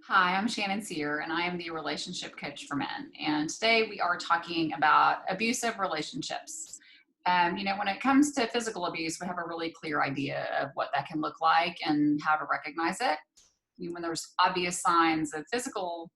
Hi, I'm Shannon Cyr, and I am the relationship coach for men. And today we are talking about abusive relationships. When it comes to physical abuse, we have a really clear idea of what that can look like and how to recognize it. When there's obvious signs of physical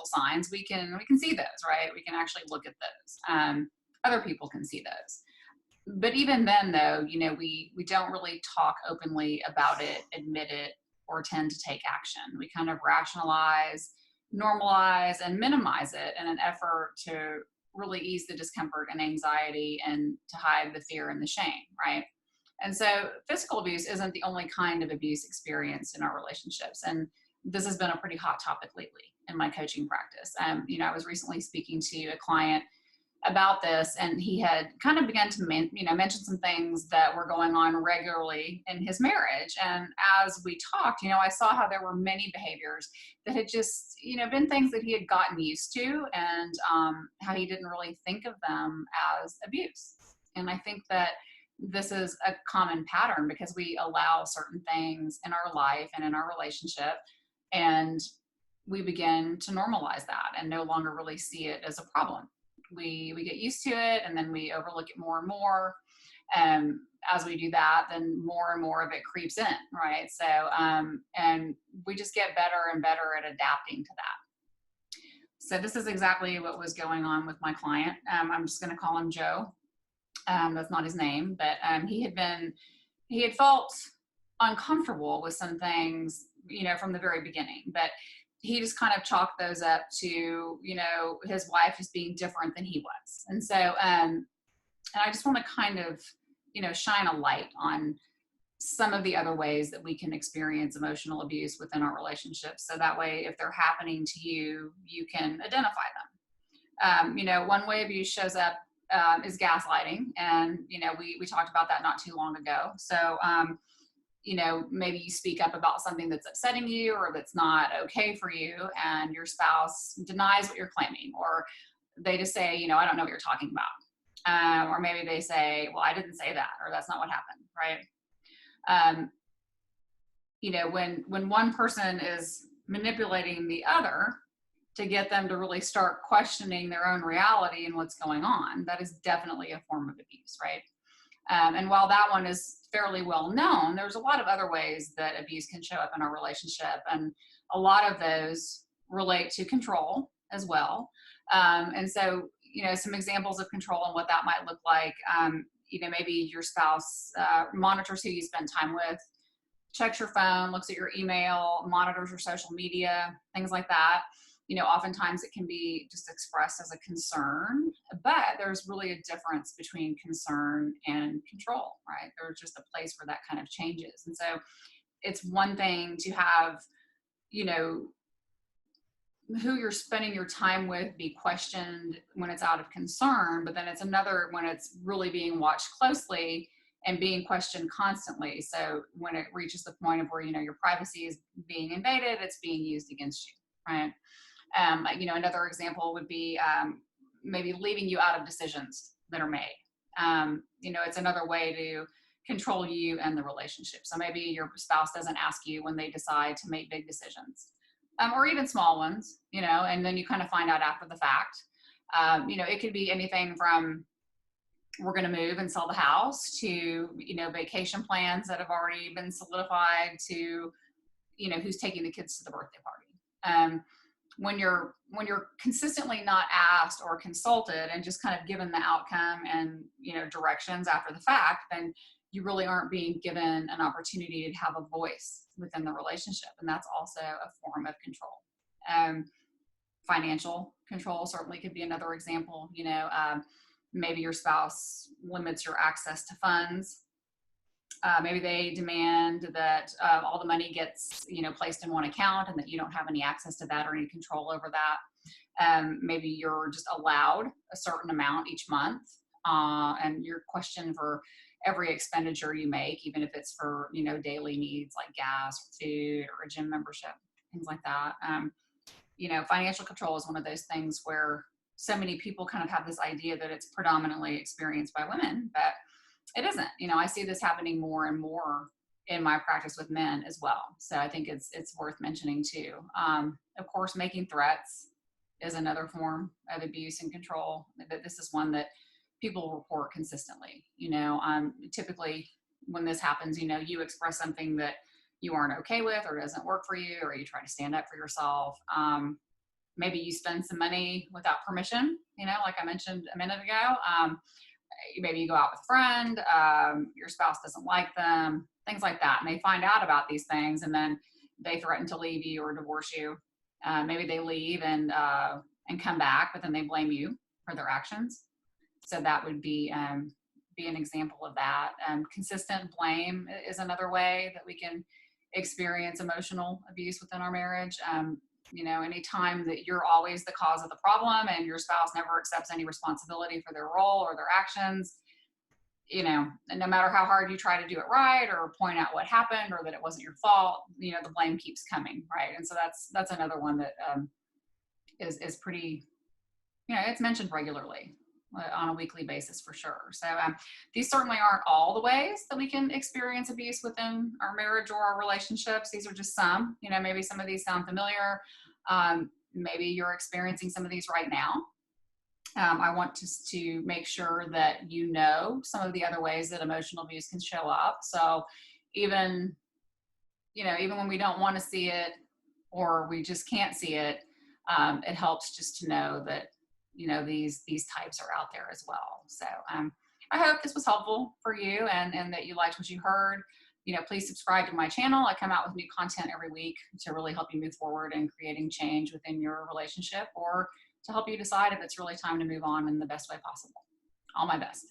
signs, we can see those, right? We can actually look at those. Other people can see those. But even then, though, we don't really talk openly about it, admit it, or tend to take action. We kind of rationalize, normalize, and minimize it in an effort to really ease the discomfort and anxiety and to hide the fear and the shame, right? And so physical abuse isn't the only kind of abuse experienced in our relationships. And this has been a pretty hot topic lately in my coaching practice. I was recently speaking to a client about this, and he had kind of begun to mention some things that were going on regularly in his marriage. And as we talked, I saw how there were many behaviors that had just been things that he had gotten used to, and how he didn't really think of them as abuse. And I think that this is a common pattern because we allow certain things in our life and in our relationship, and we begin to normalize that and no longer really see it as a problem. We get used to it, and then we overlook it more and more. As we do that, then more and more of it creeps in, right? And we just get better and better at adapting to that. So this is exactly what was going on with my client. I'm just going to call him Joe. That's not his name, but he had felt uncomfortable with some things, from the very beginning. But he just kind of chalked those up to, his wife just being different than he was. And I just want to kind of, shine a light on some of the other ways that we can experience emotional abuse within our relationships. So that way, if they're happening to you, you can identify them. One way abuse shows up is gaslighting. And, we talked about that not too long ago. So, maybe you speak up about something that's upsetting you or that's not okay for you, and your spouse denies what you're claiming, or they just say, I don't know what you're talking about. Or maybe they say, well, I didn't say that, or that's not what happened, right? Um, when one person is manipulating the other to get them to really start questioning their own reality and what's going on, that is definitely a form of abuse, right? And while that one is fairly well known, there's a lot of other ways that abuse can show up in our relationship. And a lot of those relate to control as well. And so, some examples of control and what that might look like, maybe your spouse monitors who you spend time with, checks your phone, looks at your email, monitors your social media, things like that. Oftentimes it can be just expressed as a concern, but there's really a difference between concern and control, right? There's just a place where that kind of changes. And so it's one thing to have, who you're spending your time with be questioned when it's out of concern, but then it's another when it's really being watched closely and being questioned constantly. So when it reaches the point of where, your privacy is being invaded, it's being used against you, right? Another example would be maybe leaving you out of decisions that are made. It's another way to control you and the relationship. So maybe your spouse doesn't ask you when they decide to make big decisions, or even small ones, and then you kind of find out after the fact. It could be anything from we're going to move and sell the house to, vacation plans that have already been solidified to, who's taking the kids to the birthday party. When you're consistently not asked or consulted and just kind of given the outcome and directions after the fact, then you really aren't being given an opportunity to have a voice within the relationship, and that's also a form of control. Financial control certainly could be another example. Maybe your spouse limits your access to funds. Maybe they demand that all the money gets, placed in one account and that you don't have any access to that or any control over that. Maybe you're just allowed a certain amount each month, and you're questioned for every expenditure you make, even if it's for, daily needs like gas or food or a gym membership, things like that. Financial control is one of those things where so many people kind of have this idea that it's predominantly experienced by women, but it isn't. I see this happening more and more in my practice with men as well. So I think it's worth mentioning too. Of course, making threats is another form of abuse and control. But this is one that people report consistently. Typically when this happens, you express something that you aren't okay with or doesn't work for you, or you try to stand up for yourself. Maybe you spend some money without permission, like I mentioned a minute ago. Maybe you go out with a friend, your spouse doesn't like them, things like that. And they find out about these things and then they threaten to leave you or divorce you. Maybe they leave and come back, but then they blame you for their actions. So that would be an example of that. Consistent blame is another way that we can experience emotional abuse within our marriage. Anytime that you're always the cause of the problem and your spouse never accepts any responsibility for their role or their actions, and no matter how hard you try to do it right or point out what happened or that it wasn't your fault, the blame keeps coming, right? And so that's another one that is pretty, it's mentioned regularly on a weekly basis for sure. So these certainly aren't all the ways that we can experience abuse within our marriage or our relationships. These are just some. Maybe some of these sound familiar. Maybe you're experiencing some of these right now. I want to make sure that some of the other ways that emotional abuse can show up. So even when we don't want to see it or we just can't see it, it helps just to know that these types are out there as well. So I hope this was helpful for you and that you liked what you heard. Please subscribe to my channel. I come out with new content every week to really help you move forward in creating change within your relationship, or to help you decide if it's really time to move on in the best way possible. All my best.